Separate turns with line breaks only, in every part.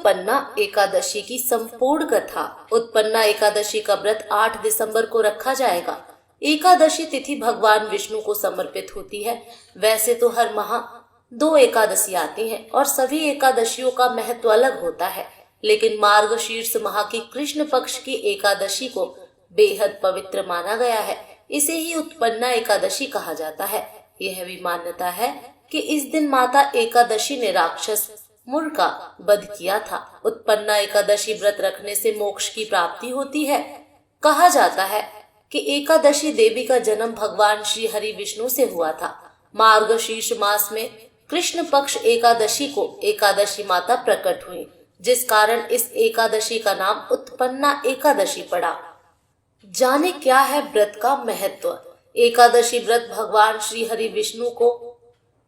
उत्पन्ना एकादशी की संपूर्ण कथा। उत्पन्ना एकादशी का व्रत 8 दिसंबर को रखा जाएगा। एकादशी तिथि भगवान विष्णु को समर्पित होती है। वैसे तो हर माह 2 एकादशी आती हैं और सभी एकादशियों का महत्व अलग होता है, लेकिन मार्गशीर्ष माह की कृष्ण पक्ष की एकादशी को बेहद पवित्र माना गया है। इसे ही उत्पन्ना एकादशी कहा जाता है। यह भी मान्यता है कि इस दिन माता एकादशी ने राक्षस मुर का वध किया था। उत्पन्ना एकादशी व्रत रखने से मोक्ष की प्राप्ति होती है। कहा जाता है कि एकादशी देवी का जन्म भगवान श्री हरि विष्णु से हुआ था। मार्गशीर्ष मास में कृष्ण पक्ष एकादशी को एकादशी माता प्रकट हुई, जिस कारण इस एकादशी का नाम उत्पन्ना एकादशी पड़ा। जाने क्या है व्रत का महत्व। एकादशी व्रत भगवान श्री हरि विष्णु को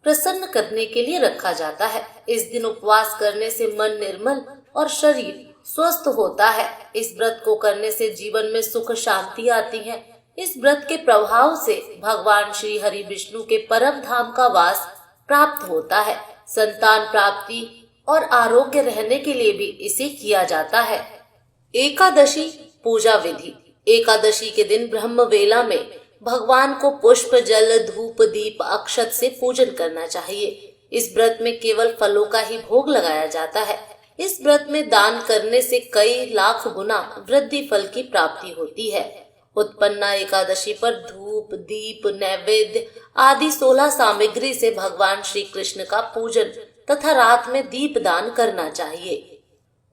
प्रसन्न करने के लिए रखा जाता है। इस दिन उपवास करने से मन निर्मल और शरीर स्वस्थ होता है। इस व्रत को करने से जीवन में सुख शांति आती है। इस व्रत के प्रभाव से भगवान श्री हरि विष्णु के परम धाम का वास प्राप्त होता है। संतान प्राप्ति और आरोग्य रहने के लिए भी इसे किया जाता है। एकादशी पूजा विधि। एकादशी के दिन ब्रह्म वेला में भगवान को पुष्प, जल, धूप, दीप, अक्षत से पूजन करना चाहिए। इस व्रत में केवल फलों का ही भोग लगाया जाता है। इस व्रत में दान करने से कई लाख गुना वृद्धि फल की प्राप्ति होती है। उत्पन्ना एकादशी पर धूप, दीप, नैवेद्य आदि 16 सामग्री से भगवान श्री कृष्ण का पूजन तथा रात में दीप दान करना चाहिए।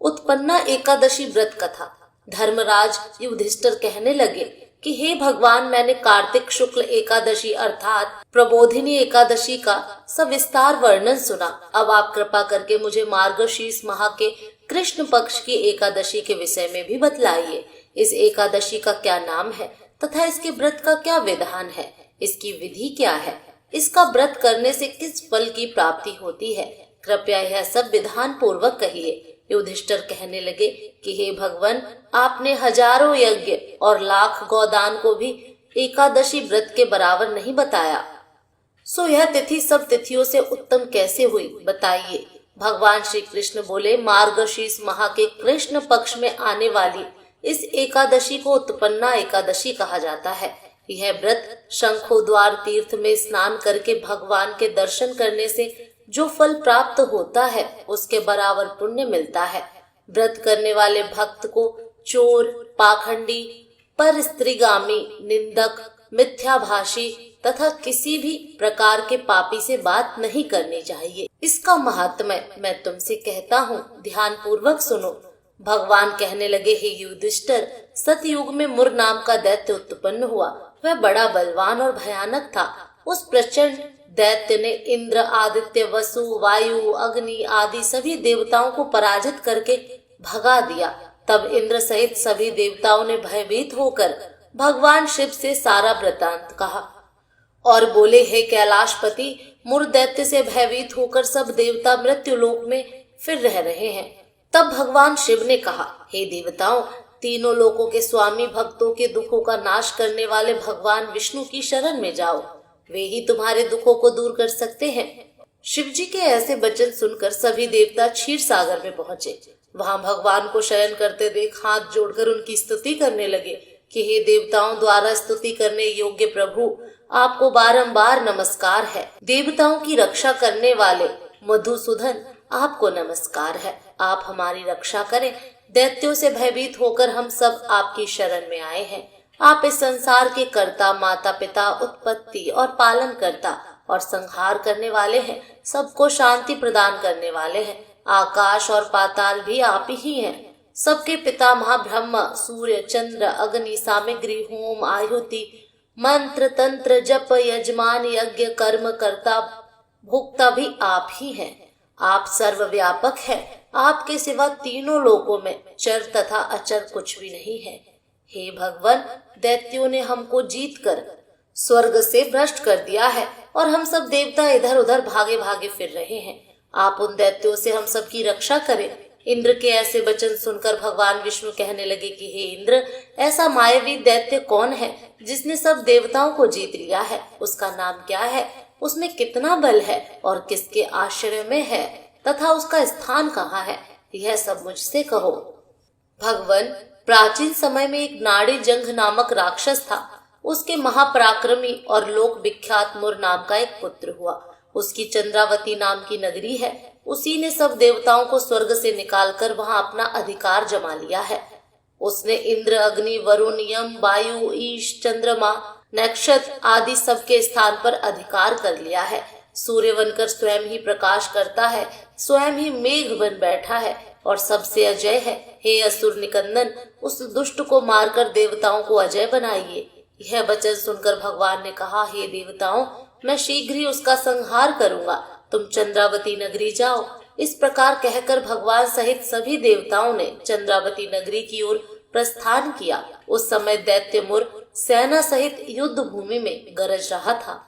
उत्पन्ना एकादशी व्रत कथा। धर्मराज युधिष्ठिर कहने लगे कि हे भगवान, मैंने कार्तिक शुक्ल एकादशी अर्थात प्रबोधिनी एकादशी का सविस्तार वर्णन सुना। अब आप कृपा करके मुझे मार्गशीर्ष माह के कृष्ण पक्ष की एकादशी के विषय में भी बतलाइए। इस एकादशी का क्या नाम है तथा इसके व्रत का क्या विधान है, इसकी विधि क्या है, इसका व्रत करने से किस फल की प्राप्ति होती है, कृपया यह सब विधान पूर्वक कहिए। युधिष्ठिर कहने लगे कि हे भगवान, आपने हजारों यज्ञ और लाख गौदान को भी एकादशी व्रत के बराबर नहीं बताया, सो यह तिथि सब तिथियों से उत्तम कैसे हुई, बताइए। भगवान श्री कृष्ण बोले, मार्गशीर्ष माह के कृष्ण पक्ष में आने वाली इस एकादशी को उत्पन्ना एकादशी कहा जाता है। यह व्रत शंखोद्वार तीर्थ में स्नान करके भगवान के दर्शन करने से जो फल प्राप्त होता है उसके बराबर पुण्य मिलता है। व्रत करने वाले भक्त को चोर, पाखंडी, पर स्त्रीगामी, निंदक, मिथ्याभाषी तथा किसी भी प्रकार के पापी से बात नहीं करनी चाहिए। इसका महात्म्य मैं तुमसे कहता हूँ, ध्यान पूर्वक सुनो। भगवान कहने लगे, हे युधिष्ठिर, सतयुग में मुर नाम का दैत्य उत्पन्न हुआ। वह बड़ा बलवान और भयानक था। उस प्रचंड दैत्य ने इंद्र, आदित्य, वसु, वायु, अग्नि आदि सभी देवताओं को पराजित करके भगा दिया। तब इंद्र सहित सभी देवताओं ने भयभीत होकर भगवान शिव से सारा वृतांत कहा और बोले, हे कैलाशपति, मुर दैत्य से भयभीत होकर सब देवता मृत्यु लोक में फिर रह रहे हैं। तब भगवान शिव ने कहा, हे देवताओं, तीनों लोकों के स्वामी, भक्तों के दुखों का नाश करने वाले भगवान विष्णु की शरण में जाओ, वे ही तुम्हारे दुखों को दूर कर सकते हैं। शिव जी के ऐसे वचन सुनकर सभी देवता क्षीर सागर में पहुंचे। वहां भगवान को शयन करते देख हाथ जोड़कर उनकी स्तुति करने लगे कि हे देवताओं द्वारा स्तुति करने योग्य प्रभु, आपको बारंबार नमस्कार है। देवताओं की रक्षा करने वाले मधुसूदन, आपको नमस्कार है। आप हमारी रक्षा करें। दैत्यों से भयभीत होकर हम सब आपकी शरण में आए हैं। आप इस संसार के कर्ता, माता पिता, उत्पत्ति और पालन करता और संहार करने वाले हैं। सबको शांति प्रदान करने वाले हैं। आकाश और पाताल भी आप ही हैं। सबके पितामह ब्रह्मा, सूर्य, चंद्र, अग्नि, सामग्री, होम, आहुति, मंत्र, तंत्र, जप, यजमान, यज्ञ, कर्म कर्ता, भोक्ता भी आप ही हैं। आप सर्वव्यापक हैं। आपके सिवा तीनों लोकों में चर तथा अचर कुछ भी नहीं है। हे भगवान, दैत्यों ने हमको जीतकर स्वर्ग से भ्रष्ट कर दिया है और हम सब देवता इधर उधर भागे भागे फिर रहे हैं। आप उन दैत्यों से हम सब की रक्षा करें। इंद्र के ऐसे वचन सुनकर भगवान विष्णु कहने लगे कि हे इंद्र, ऐसा मायावी दैत्य कौन है जिसने सब देवताओं को जीत लिया है? उसका नाम क्या है? उसमें कितना बल है और किसके आश्रय में है तथा उसका स्थान कहाँ है? यह सब मुझसे कहो। भगवान, प्राचीन समय में एक नाड़ी जंघ नामक राक्षस था। उसके महापराक्रमी और लोक विख्यात मुर नाम का एक पुत्र हुआ। उसकी चंद्रावती नाम की नगरी है। उसी ने सब देवताओं को स्वर्ग से निकालकर वहां अपना अधिकार जमा लिया है। उसने इंद्र, अग्नि, वरुण, यम, वायु, ईश, चंद्रमा, नक्षत्र आदि सबके स्थान पर अधिकार कर लिया है। सूर्य बनकर स्वयं ही प्रकाश करता है, स्वयं ही मेघ बन बैठा है और सबसे अजय है। हे असुर निकंदन, उस दुष्ट को मारकर देवताओं को अजय बनाइए। यह वचन सुनकर भगवान ने कहा, हे देवताओं, मैं शीघ्र ही उसका संहार करूंगा। तुम चंद्रावती नगरी जाओ। इस प्रकार कहकर भगवान सहित सभी देवताओं ने चंद्रावती नगरी की ओर प्रस्थान किया। उस समय दैत्य मुर सेना सहित युद्ध भूमि में गरज रहा था।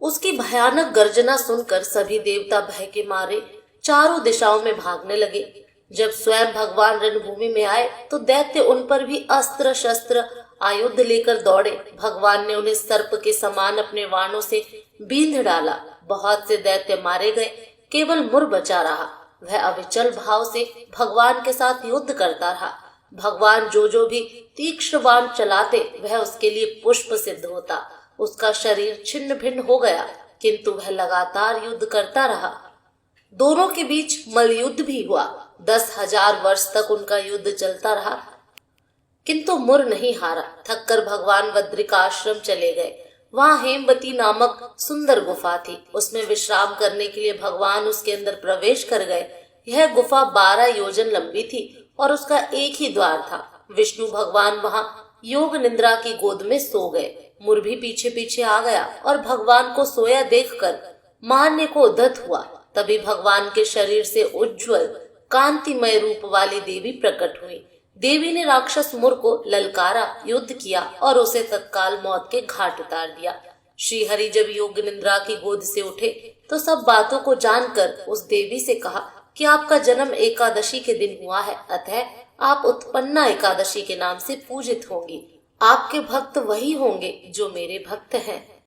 उसकी भयानक गर्जना सुनकर सभी देवता भय के मारे चारों दिशाओं में भागने लगे। जब स्वयं भगवान रणभूमि में आए तो दैत्य उन पर भी अस्त्र शस्त्र आयुध लेकर दौड़े। भगवान ने उन्हें सर्प के समान अपने बाणों से बींध डाला। बहुत से दैत्य मारे गए, केवल मुर बचा रहा। वह अविचल भाव से भगवान के साथ युद्ध करता रहा। भगवान जो भी तीक्ष्ण बाण चलाते वह उसके लिए पुष्प सिद्ध होता। उसका शरीर छिन्न भिन्न हो गया, किंतु वह लगातार युद्ध करता रहा। दोनों के बीच मल्लयुद्ध भी हुआ। 10,000 वर्ष तक उनका युद्ध चलता रहा, किंतु मुर नहीं हारा। थककर भगवान बद्रिका आश्रम चले गए। वहां हेमवती नामक सुंदर गुफा थी। उसमें विश्राम करने के लिए भगवान उसके अंदर प्रवेश कर गए। यह गुफा 12 योजन लंबी थी और उसका एक ही द्वार था। विष्णु भगवान वहां योग निद्रा की गोद में सो गए। मुर भी पीछे पीछे आ गया और भगवान को सोया देखकर मारने को उद्यत हुआ। तभी भगवान के शरीर से उज्ज्वल कांतिमय रूप वाली देवी प्रकट हुई। देवी ने राक्षस मुर को ललकारा, युद्ध किया और उसे तत्काल मौत के घाट उतार दिया। श्री हरि जब योग निद्रा की गोद से उठे तो सब बातों को जानकर उस देवी से कहा कि आपका जन्म एकादशी के दिन हुआ है, अतः आप उत्पन्ना एकादशी के नाम से पूजित होंगी। आपके भक्त वही होंगे जो मेरे भक्त हैं।